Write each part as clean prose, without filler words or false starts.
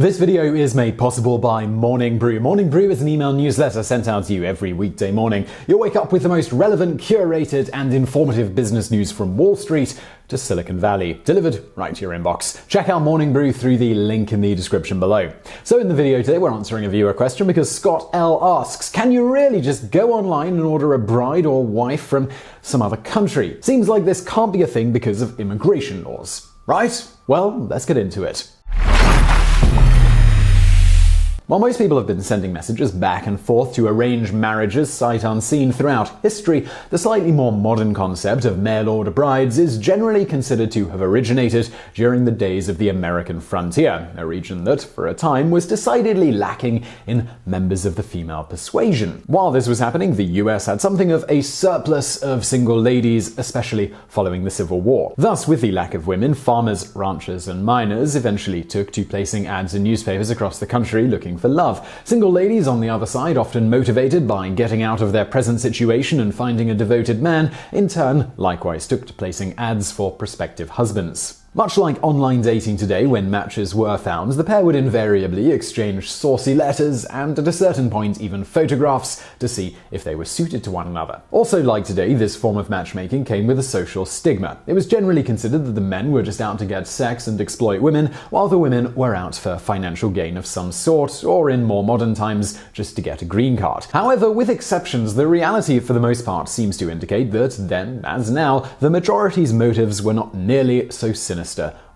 This video is made possible by Morning Brew. Morning Brew is an email newsletter sent out to you every weekday morning. You'll wake up with the most relevant, curated, and informative business news from Wall Street to Silicon Valley, delivered right to your inbox. Check out Morning Brew through the link in the description below. So in the video today, we're answering a viewer question because Scott L asks, can you really just go online and order a bride or wife from some other country? Seems like this can't be a thing because of immigration laws, right? Well, let's get into it. While most people have been sending messages back and forth to arrange marriages sight unseen throughout history, the slightly more modern concept of mail-order brides is generally considered to have originated during the days of the American frontier, a region that, for a time, was decidedly lacking in members of the female persuasion. While this was happening, the US had something of a surplus of single ladies, especially following the Civil War. Thus, with the lack of women, farmers, ranchers, and miners eventually took to placing ads in newspapers across the country looking for love. Single ladies, on the other side, often motivated by getting out of their present situation and finding a devoted man, in turn likewise took to placing ads for prospective husbands. Much like online dating today, when matches were found, the pair would invariably exchange saucy letters and, at a certain point, even photographs to see if they were suited to one another. Also, like today, this form of matchmaking came with a social stigma. It was generally considered that the men were just out to get sex and exploit women, while the women were out for financial gain of some sort, or in more modern times, just to get a green card. However, with exceptions, the reality for the most part seems to indicate that then, as now, the majority's motives were not nearly so sinister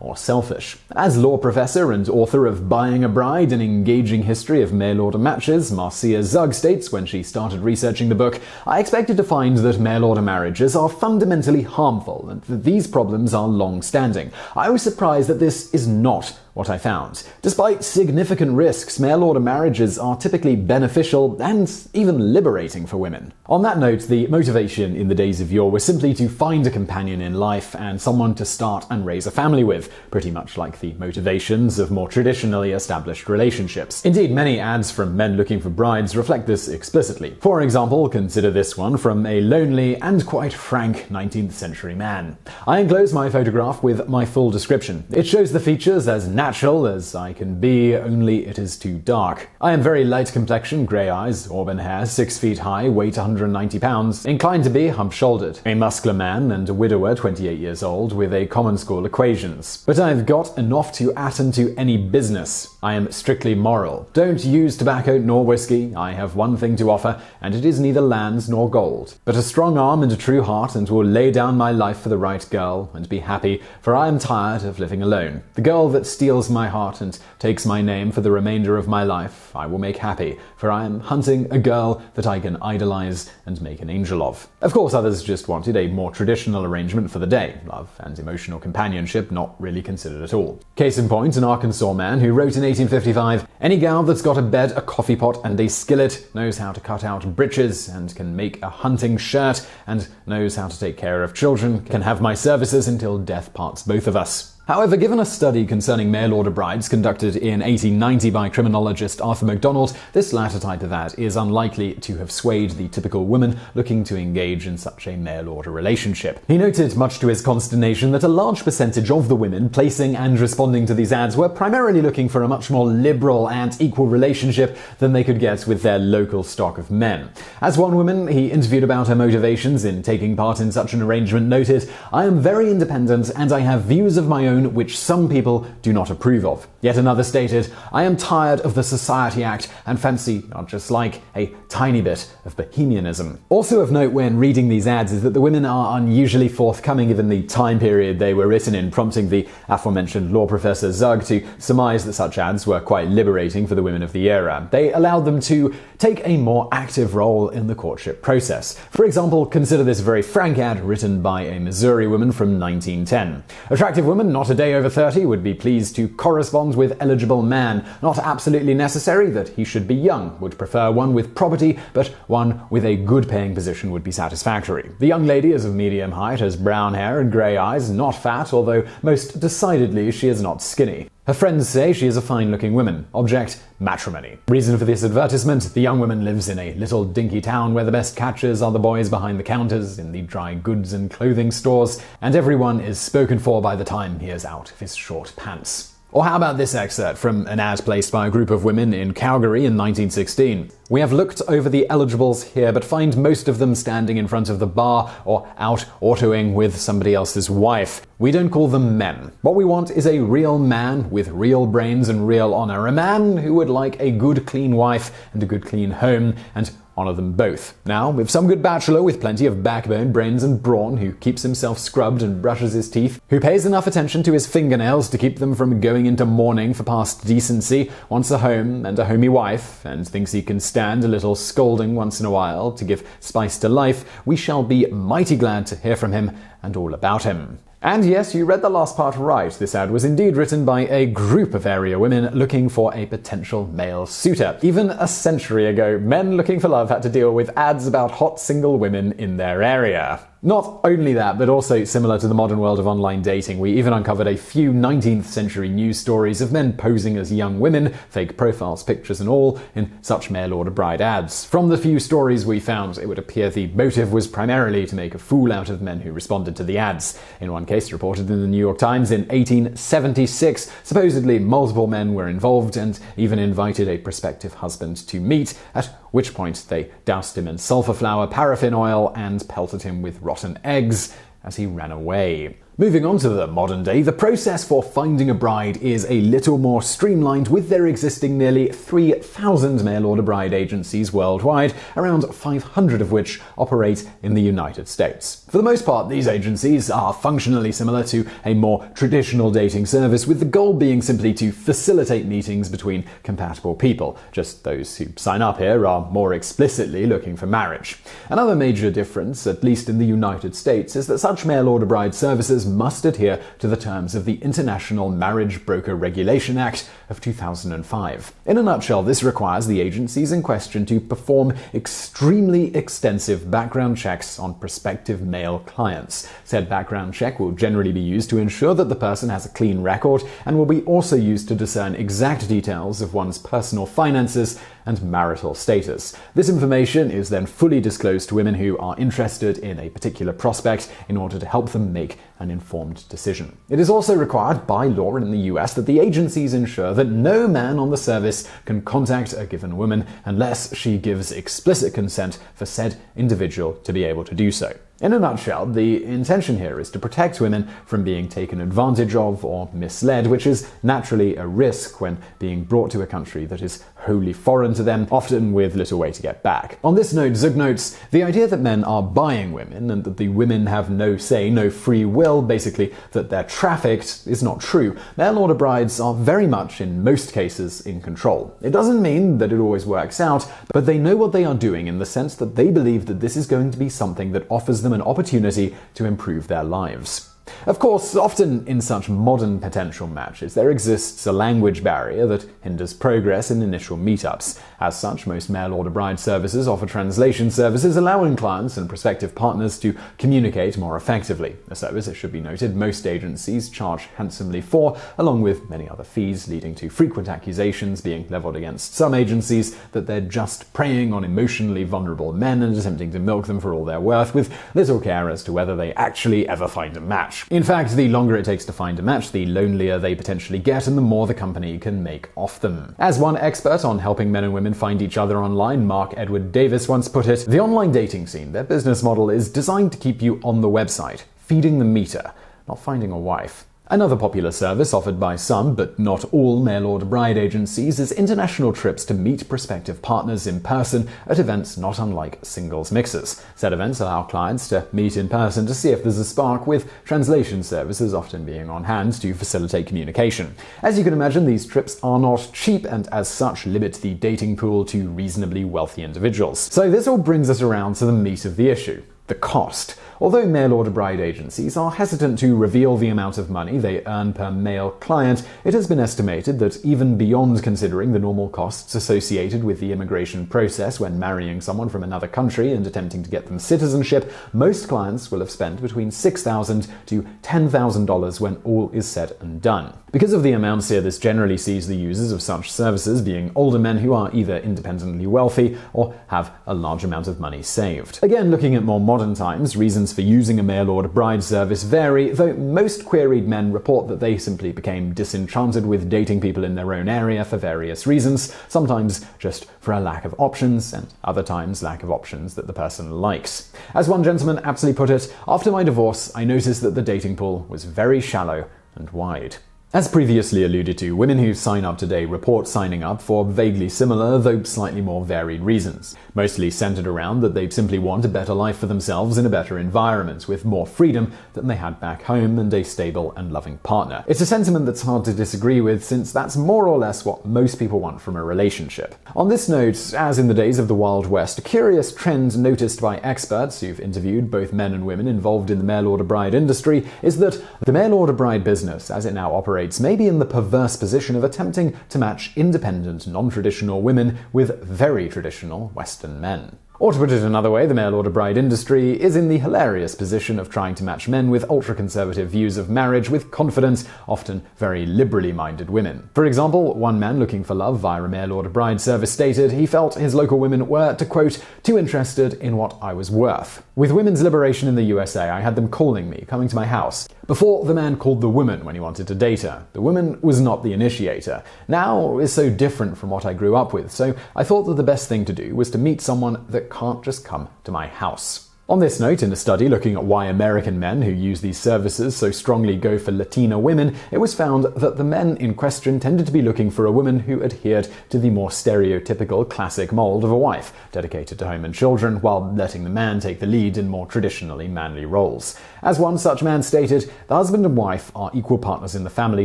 or selfish. As law professor and author of Buying a Bride, an engaging history of mail-order matches, Marcia Zug states when she started researching the book, I expected to find that mail-order marriages are fundamentally harmful and that these problems are long-standing. I was surprised that this is not what I found. Despite significant risks, mail-order marriages are typically beneficial and even liberating for women. On that note, the motivation in the days of yore was simply to find a companion in life and someone to start and raise a family with, pretty much like the motivations of more traditionally established relationships. Indeed, many ads from men looking for brides reflect this explicitly. For example, consider this one from a lonely and quite frank 19th century man. I enclose my photograph with my full description. It shows the features as natural as I can be, only it is too dark. I am very light complexion, grey eyes, auburn hair, 6 feet high, weight 190 pounds, inclined to be hump-shouldered, a muscular man and a widower 28 years old with a common school equations. But I've got enough to attend to any business. I am strictly moral. Don't use tobacco nor whiskey. I have one thing to offer, and it is neither lands nor gold, but a strong arm and a true heart, and will lay down my life for the right girl and be happy, for I am tired of living alone. The girl that steals my heart and takes my name for the remainder of my life, I will make happy, for I am hunting a girl that I can idolize and make an angel of. Of course, others just wanted a more traditional arrangement for the day, love and emotional companionship not really considered at all. Case in point, an Arkansas man who wrote in 1855, any gal that's got a bed, a coffee pot, and a skillet, knows how to cut out breeches, and can make a hunting shirt, and knows how to take care of children, can have my services until death parts both of us. However, given a study concerning mail-order brides conducted in 1890 by criminologist Arthur MacDonald, this latter type of ad is unlikely to have swayed the typical woman looking to engage in such a mail-order relationship. He noted, much to his consternation, that a large percentage of the women placing and responding to these ads were primarily looking for a much more liberal and equal relationship than they could get with their local stock of men. As one woman he interviewed about her motivations in taking part in such an arrangement noted, I am very independent and I have views of my own which some people do not approve of. Yet another stated, I am tired of the Society Act and fancy not just like a tiny bit of bohemianism. Also of note when reading these ads is that the women are unusually forthcoming given the time period they were written in, prompting the aforementioned law professor Zug to surmise that such ads were quite liberating for the women of the era. They allowed them to take a more active role in the courtship process. For example, consider this very frank ad written by a Missouri woman from 1910. Attractive woman, not a day over 30, would be pleased to correspond with eligible man. Not absolutely necessary that he should be young. Would prefer one with property, but one with a good paying position would be satisfactory. The young lady is of medium height, has brown hair and grey eyes, not fat, although most decidedly she is not skinny. Her friends say she is a fine-looking woman. Object, matrimony. Reason for this advertisement, the young woman lives in a little dinky town where the best catchers are the boys behind the counters in the dry goods and clothing stores, and everyone is spoken for by the time he is out of his short pants. Or how about this excerpt from an ad placed by a group of women in Calgary in 1916? "We have looked over the eligibles here, but find most of them standing in front of the bar or out autoing with somebody else's wife. We don't call them men. What we want is a real man with real brains and real honor. A man who would like a good clean wife and a good clean home, and honor them both. Now, with some good bachelor with plenty of backbone, brains and brawn, who keeps himself scrubbed and brushes his teeth, who pays enough attention to his fingernails to keep them from going into mourning for past decency, wants a home and a homey wife, and thinks he can stand a little scolding once in a while to give spice to life, we shall be mighty glad to hear from him and all about him." And yes, you read the last part right. This ad was indeed written by a group of area women looking for a potential male suitor. Even a century ago, men looking for love had to deal with ads about hot single women in their area. Not only that, but also similar to the modern world of online dating, we even uncovered a few 19th century news stories of men posing as young women, fake profiles, pictures and all, in such mail-order bride ads. From the few stories we found, it would appear the motive was primarily to make a fool out of men who responded to the ads. In one case reported in the New York Times in 1876, supposedly multiple men were involved and even invited a prospective husband to meet, at which point they doused him in sulfur flour, paraffin oil, and pelted him with rotten eggs as he ran away. Moving on to the modern day, the process for finding a bride is a little more streamlined, with there existing nearly 3,000 mail-order bride agencies worldwide, around 500 of which operate in the United States. For the most part, these agencies are functionally similar to a more traditional dating service, with the goal being simply to facilitate meetings between compatible people. Just those who sign up here are more explicitly looking for marriage. Another major difference, at least in the United States, is that such mail-order bride services must adhere to the terms of the International Marriage Broker Regulation Act of 2005. In a nutshell, this requires the agencies in question to perform extremely extensive background checks on prospective male clients. Said background check will generally be used to ensure that the person has a clean record, and will be also used to discern exact details of one's personal finances and marital status. This information is then fully disclosed to women who are interested in a particular prospect in order to help them make an informed decision. It is also required by law in the US that the agencies ensure that no man on the service can contact a given woman unless she gives explicit consent for said individual to be able to do so. In a nutshell, the intention here is to protect women from being taken advantage of or misled, which is naturally a risk when being brought to a country that is wholly foreign to them, often with little way to get back. On this note, Zug notes, the idea that men are buying women and that the women have no say, no free will, basically that they're trafficked, is not true. Mail-order brides are very much, in most cases, in control. It doesn't mean that it always works out, but they know what they are doing in the sense that they believe that this is going to be something that offers them an opportunity to improve their lives. Of course, often in such modern potential matches, there exists a language barrier that hinders progress in initial meetups. As such, most mail-order bride services offer translation services, allowing clients and prospective partners to communicate more effectively. A service, it should be noted, most agencies charge handsomely for, along with many other fees, leading to frequent accusations being leveled against some agencies that they're just preying on emotionally vulnerable men and attempting to milk them for all they're worth, with little care as to whether they actually ever find a match. In fact, the longer it takes to find a match, the lonelier they potentially get and the more the company can make off them. As one expert on helping men and women find each other online, Mark Edward Davis, once put it, the online dating scene, their business model is designed to keep you on the website, feeding the meter, not finding a wife. Another popular service offered by some, but not all, mail-order bride agencies is international trips to meet prospective partners in person at events not unlike singles mixers. Said events allow clients to meet in person to see if there's a spark, with translation services often being on hand to facilitate communication. As you can imagine, these trips are not cheap and as such limit the dating pool to reasonably wealthy individuals. So this all brings us around to the meat of the issue: the cost. Although mail-order bride agencies are hesitant to reveal the amount of money they earn per male client, it has been estimated that even beyond considering the normal costs associated with the immigration process when marrying someone from another country and attempting to get them citizenship, most clients will have spent between $6,000 to $10,000 when all is said and done. Because of the amounts here, this generally sees the users of such services being older men who are either independently wealthy or have a large amount of money saved. Again, looking at more modern times, reasons reasons for using a mail-order bride service vary, though most queried men report that they simply became disenchanted with dating people in their own area for various reasons, sometimes just for a lack of options, and other times lack of options that the person likes. As one gentleman aptly put it, "After my divorce, I noticed that the dating pool was very shallow and wide." As previously alluded to, women who sign up today report signing up for vaguely similar, though slightly more varied reasons, mostly centered around that they simply want a better life for themselves in a better environment, with more freedom than they had back home and a stable and loving partner. It's a sentiment that's hard to disagree with, since that's more or less what most people want from a relationship. On this note, as in the days of the Wild West, a curious trend noticed by experts who've interviewed both men and women involved in the mail-order bride industry is that the mail-order bride business, as it now operates, may be in the perverse position of attempting to match independent, non-traditional women with very traditional Western men. Or to put it another way, the mail-order bride industry is in the hilarious position of trying to match men with ultra-conservative views of marriage with confident, often very liberally minded women. For example, one man looking for love via a mail-order bride service stated he felt his local women were, to quote, "too interested in what I was worth." With women's liberation in the USA, I had them calling me, coming to my house. Before, the man called the woman when he wanted to date her. The woman was not the initiator. Now is so different from what I grew up with, so I thought that the best thing to do was to meet someone that can't just come to my house. On this note, in a study looking at why American men who use these services so strongly go for Latina women, it was found that the men in question tended to be looking for a woman who adhered to the more stereotypical classic mold of a wife, dedicated to home and children, while letting the man take the lead in more traditionally manly roles. As one such man stated, the husband and wife are equal partners in the family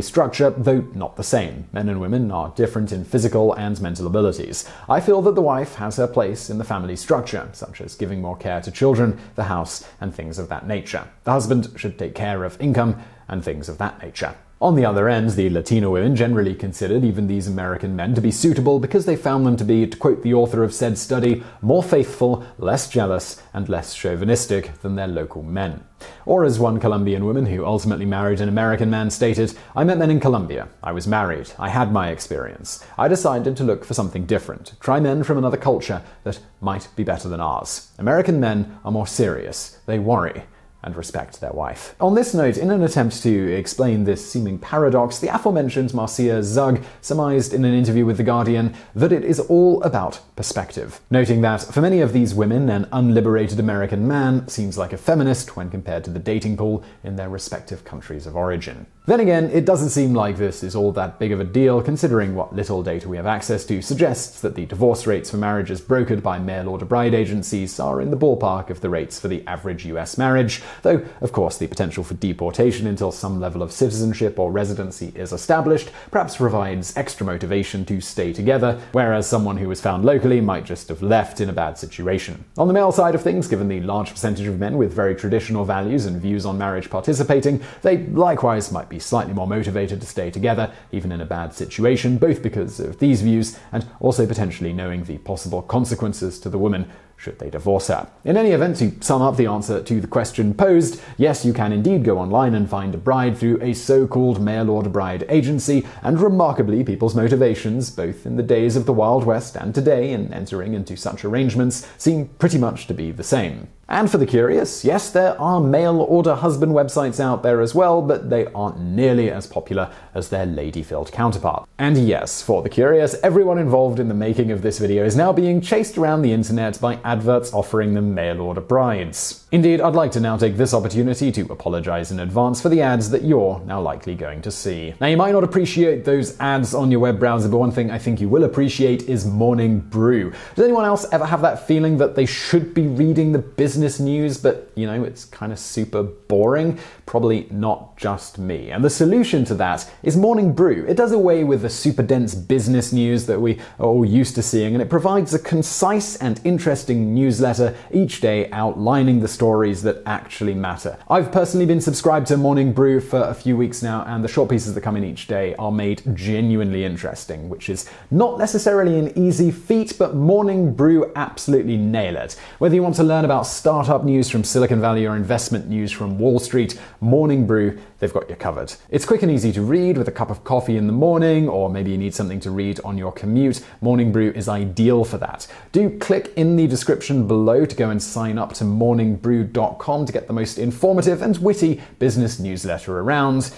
structure, though not the same. Men and women are different in physical and mental abilities. I feel that the wife has her place in the family structure, such as giving more care to children, the house, and things of that nature. The husband should take care of income and things of that nature. On the other end, the Latino women generally considered even these American men to be suitable because they found them to be, to quote the author of said study, more faithful, less jealous, and less chauvinistic than their local men. Or as one Colombian woman who ultimately married an American man stated, "I met men in Colombia. I was married. I had my experience. I decided to look for something different, try men from another culture that might be better than ours. American men are more serious. They worry and respect their wife." On this note, in an attempt to explain this seeming paradox, the aforementioned Marcia Zug surmised in an interview with The Guardian that it is all about perspective, noting that for many of these women, an unliberated American man seems like a feminist when compared to the dating pool in their respective countries of origin. Then again, it doesn't seem like this is all that big of a deal, considering what little data we have access to suggests that the divorce rates for marriages brokered by mail-order bride agencies are in the ballpark of the rates for the average US marriage, though, of course, the potential for deportation until some level of citizenship or residency is established perhaps provides extra motivation to stay together, whereas someone who was found locally might just have left in a bad situation. On the male side of things, given the large percentage of men with very traditional values and views on marriage participating, they likewise might be slightly more motivated to stay together, even in a bad situation, both because of these views and also potentially knowing the possible consequences to the woman should they divorce her. In any event, to sum up the answer to the question posed, yes, you can indeed go online and find a bride through a so-called mail-order bride agency, and remarkably, people's motivations, both in the days of the Wild West and today in entering into such arrangements, seem pretty much to be the same. And for the curious, yes, there are mail-order husband websites out there as well, but they aren't nearly as popular as their lady-filled counterpart. And yes, for the curious, everyone involved in the making of this video is now being chased around the internet by adverts offering them mail-order brides. Indeed, I'd like to now take this opportunity to apologize in advance for the ads that you're now likely going to see. Now, you might not appreciate those ads on your web browser, but one thing I think you will appreciate is Morning Brew. Does anyone else ever have that feeling that they should be reading the business news, but it's kind of super boring? Probably not just me. And the solution to that is Morning Brew. It does away with the super dense business news that we are all used to seeing, and it provides a concise and interesting newsletter each day outlining the stories that actually matter. I've personally been subscribed to Morning Brew for a few weeks now, and the short pieces that come in each day are made genuinely interesting, which is not necessarily an easy feat, but Morning Brew absolutely nail it. Whether you want to learn about startup news from Silicon Valley or investment news from Wall Street, Morning Brew they've got you covered. It's quick and easy to read with a cup of coffee in the morning, or maybe you need something to read on your commute. Morning Brew is ideal for that. Do click in the description below to go and sign up to morningbrew.com to get the most informative and witty business newsletter around.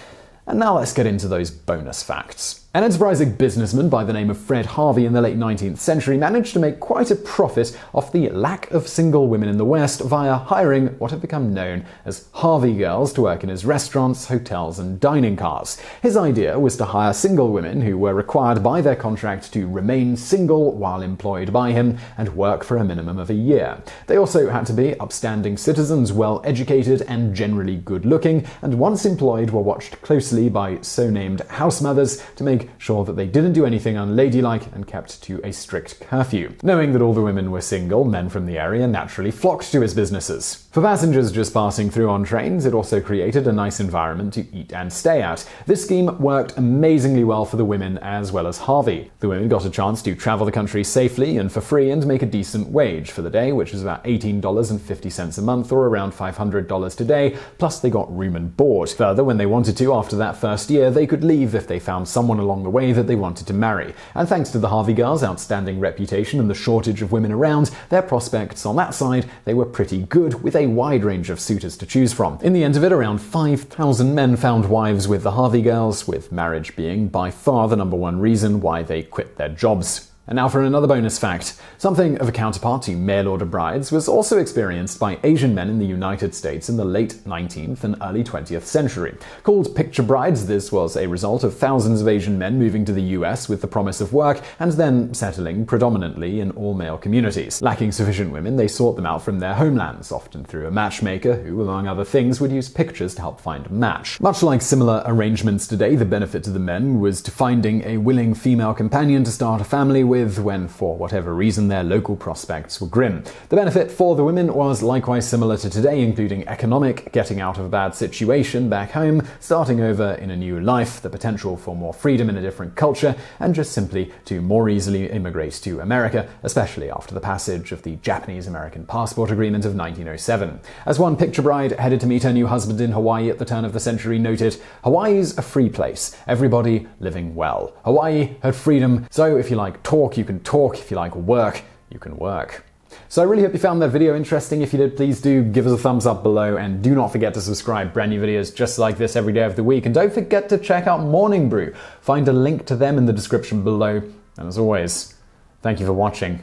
And now let's get into those bonus facts. An enterprising businessman by the name of Fred Harvey in the late 19th century managed to make quite a profit off the lack of single women in the West via hiring what have become known as Harvey girls to work in his restaurants, hotels, and dining cars. His idea was to hire single women who were required by their contract to remain single while employed by him and work for a minimum of a year. They also had to be upstanding citizens, well-educated, and generally good-looking, and once employed were watched closely by so-named house mothers to make sure that they didn't do anything unladylike and kept to a strict curfew. Knowing that all the women were single, men from the area naturally flocked to his businesses. For passengers just passing through on trains, it also created a nice environment to eat and stay at. This scheme worked amazingly well for the women as well as Harvey. The women got a chance to travel the country safely and for free and make a decent wage for the day, which is about $18.50 a month or around $500 today, plus they got room and board. Further, when they wanted to after that first year, they could leave if they found someone along the way that they wanted to marry. And thanks to the Harvey girls' outstanding reputation and the shortage of women around, their prospects on that side, they were pretty good, with a wide range of suitors to choose from. In the end of it, around 5,000 men found wives with the Harvey girls, with marriage being by far the #1 reason why they quit their jobs. And now for another bonus fact. Something of a counterpart to mail-order brides was also experienced by Asian men in the United States in the late 19th and early 20th century. Called picture brides, this was a result of thousands of Asian men moving to the US with the promise of work and then settling predominantly in all-male communities. Lacking sufficient women, they sought them out from their homelands, often through a matchmaker who, among other things, would use pictures to help find a match. Much like similar arrangements today, the benefit to the men was to finding a willing female companion to start a family with when, for whatever reason, their local prospects were grim. The benefit for the women was likewise similar to today, including economic, getting out of a bad situation back home, starting over in a new life, the potential for more freedom in a different culture, and just simply to more easily immigrate to America, especially after the passage of the Japanese-American Passport Agreement of 1907. As one picture bride headed to meet her new husband in Hawaii at the turn of the century noted, "Hawaii's a free place, everybody living well. Hawaii had freedom, so if you like talk, you can talk. If you like work, you can work." So I really hope you found that video interesting. If you did, please do give us a thumbs up below and do not forget to subscribe. Brand new videos just like this every day of the week. And don't forget to check out Morning Brew. Find a link to them in the description below. And as always, thank you for watching.